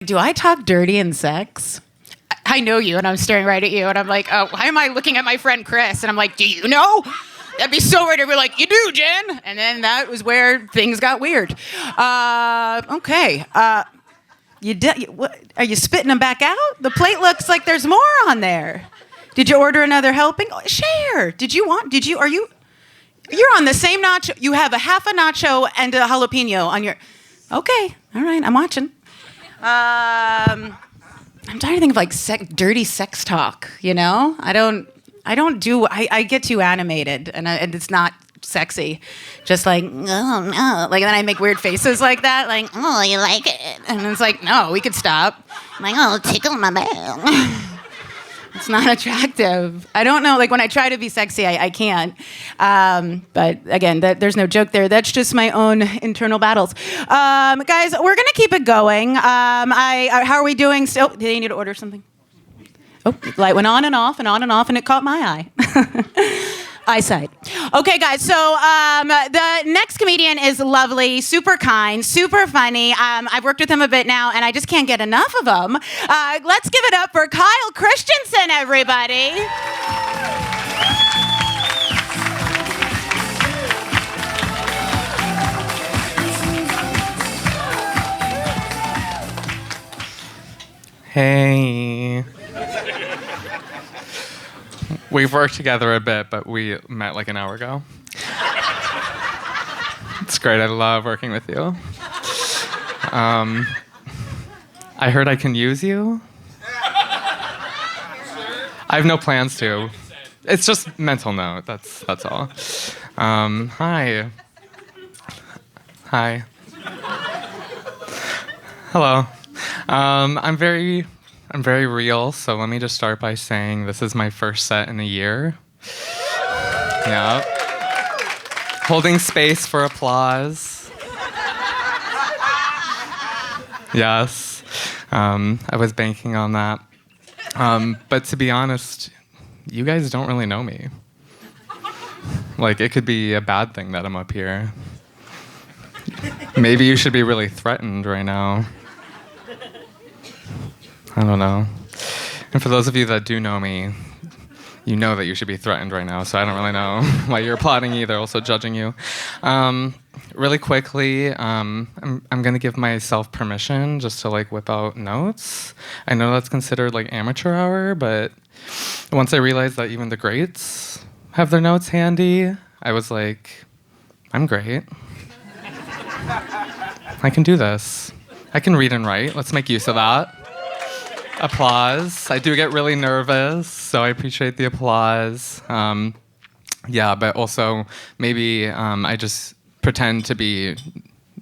Do I talk dirty in sex? I know you, and I'm staring right at you, and I'm like, oh, why am I looking at my friend Chris? And I'm like, do you know? That'd be so weird to be like, you do, Jen. And then that was where things got weird. Okay. What, are you spitting them back out? The plate looks like there's more on there. Did you order another helping? Oh, share. You're on the same nacho. You have a half a nacho and a jalapeno on your, okay. All right, I'm watching. I'm trying to think of like dirty sex talk, you know? I get too animated and it's not sexy. Just like, oh no. Like, then I make weird faces like that. Like, oh, you like it? And it's like, no, we could stop. I'm like, oh, tickle my back. It's not attractive. I don't know. Like, when I try to be sexy, I can't. But again, there's no joke there. That's just my own internal battles. Guys, we're going to keep it going. How are we doing? Still, do they need to order something? Oh, light went on and off and on and off, and it caught my eye. Eyesight. Okay, guys, so the next comedian is lovely, super kind, super funny. I've worked with him a bit now, and I just can't get enough of him. Let's give it up for Kyle Christiansen, everybody. Hey. We've worked together a bit, but we met like an hour ago. It's great. I love working with you. I heard I can use you. I have no plans to. It's just mental note. That's all. Hi. Hi. Hello. I'm very real, so let me just start by saying this is my first set in a year. Yeah. Holding space for applause. Yes. I was banking on that. But to be honest, you guys don't really know me. Like, it could be a bad thing that I'm up here. Maybe you should be really threatened right now. I don't know. And for those of you that do know me, you know that you should be threatened right now, so I don't really know why you're applauding either, also judging you. Really quickly, I'm going to give myself permission just to like whip out notes. I know that's considered like amateur hour, but once I realized that even the greats have their notes handy, I was like, I'm great. I can do this. I can read and write. Let's make use of that. Applause. I do get really nervous, so I appreciate the applause. Yeah, but also maybe I just pretend to be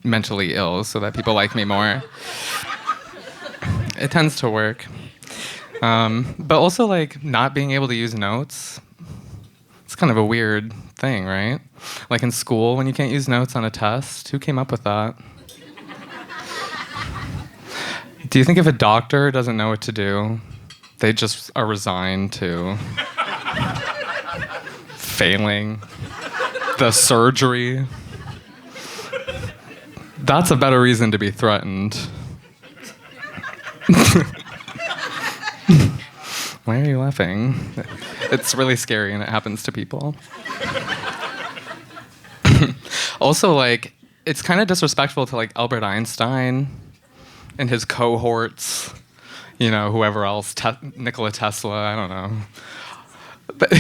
mentally ill so that people like me more. It tends to work. But also, like, not being able to use notes, it's kind of a weird thing, right? Like in school, when you can't use notes on a test, who came up with that? Do you think if a doctor doesn't know what to do, they just are resigned to failing the surgery? That's a better reason to be threatened. Why are you laughing? It's really scary and it happens to people. Also, like, it's kind of disrespectful to like Albert Einstein and his cohorts, you know, whoever else, Nikola Tesla, I don't know. But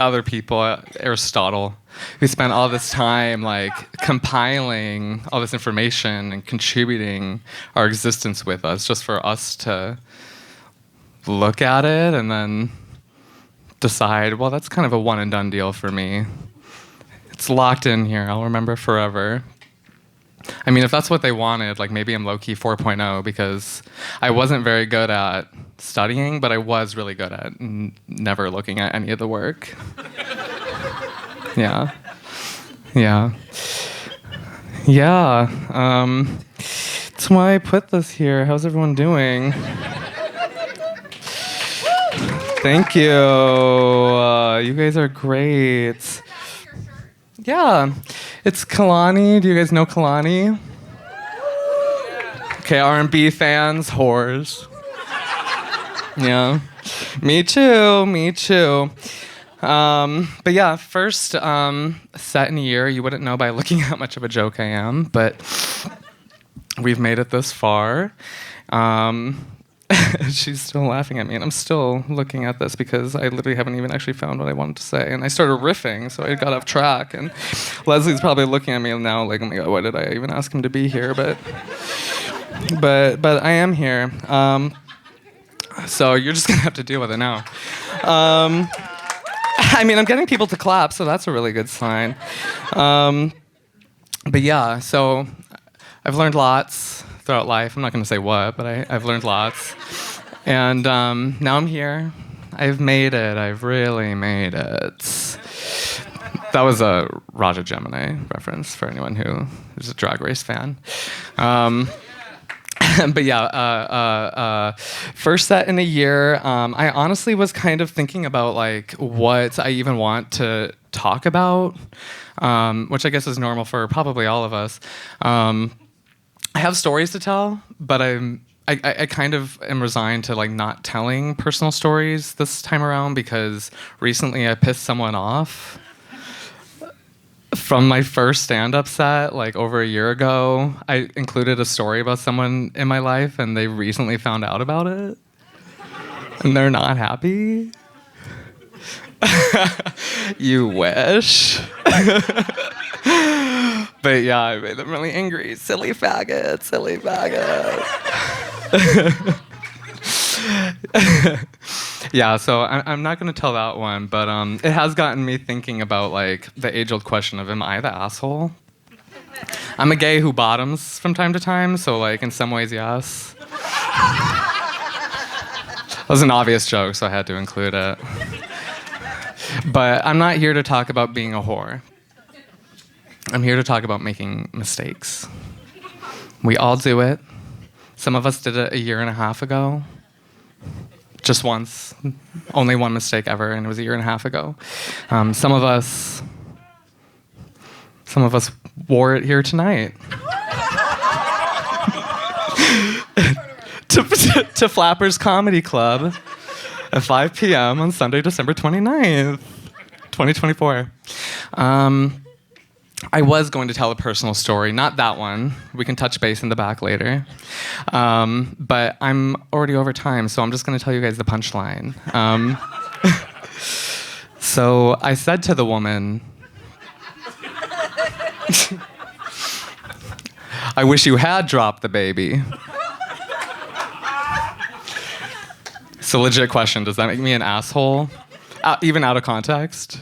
other people, Aristotle, who spent all this time like compiling all this information and contributing our existence with us just for us to look at it and then decide, well, that's kind of a one and done deal for me. It's locked in here, I'll remember forever. I mean, if that's what they wanted, like maybe I'm low-key 4.0 because I wasn't very good at studying, but I was really good at never looking at any of the work. Yeah. That's why I put this here. How's everyone doing? Thank you. You guys are great. Yeah. It's Kalani. Do you guys know Kalani? Okay, R&B fans, whores. Yeah, me too, me too. But yeah, first set in a year, you wouldn't know by looking how much of a joke I am, but we've made it this far. She's still laughing at me, and I'm still looking at this because I literally haven't even actually found what I wanted to say. And I started riffing, so I got off track. And Leslie's probably looking at me now like, oh my God, why did I even ask him to be here? But I am here. So you're just gonna have to deal with it now. I mean, I'm getting people to clap, so that's a really good sign. But yeah, so I've learned lots throughout life. I'm not going to say what, but I've learned lots. And now I'm here. I've made it. I've really made it. That was a Raja Gemini reference for anyone who is a Drag Race fan. But yeah, first set in a year. I honestly was kind of thinking about like what I even want to talk about, which I guess is normal for probably all of us. I have stories to tell, but I kind of am resigned to like not telling personal stories this time around because recently I pissed someone off. From my first stand-up set, like over a year ago, I included a story about someone in my life, and they recently found out about it, and they're not happy. You wish. But yeah, I made them really angry. Silly faggot, silly faggot. Yeah, so I'm not going to tell that one, but it has gotten me thinking about like the age-old question of, am I the asshole? I'm a gay who bottoms from time to time, so like in some ways, yes. That was an obvious joke, so I had to include it. But I'm not here to talk about being a whore. I'm here to talk about making mistakes. We all do it. Some of us did it a year and a half ago. Just once. Only one mistake ever, and it was a year and a half ago. Some of us wore it here tonight. to Flappers Comedy Club at 5 p.m. on Sunday, December 29th, 2024. I was going to tell a personal story, not that one. We can touch base in the back later. But I'm already over time, so I'm just going to tell you guys the punchline. So I said to the woman, I wish you had dropped the baby. It's a legit question. Does that make me an asshole? Even out of context?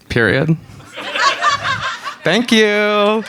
Period. Thank you.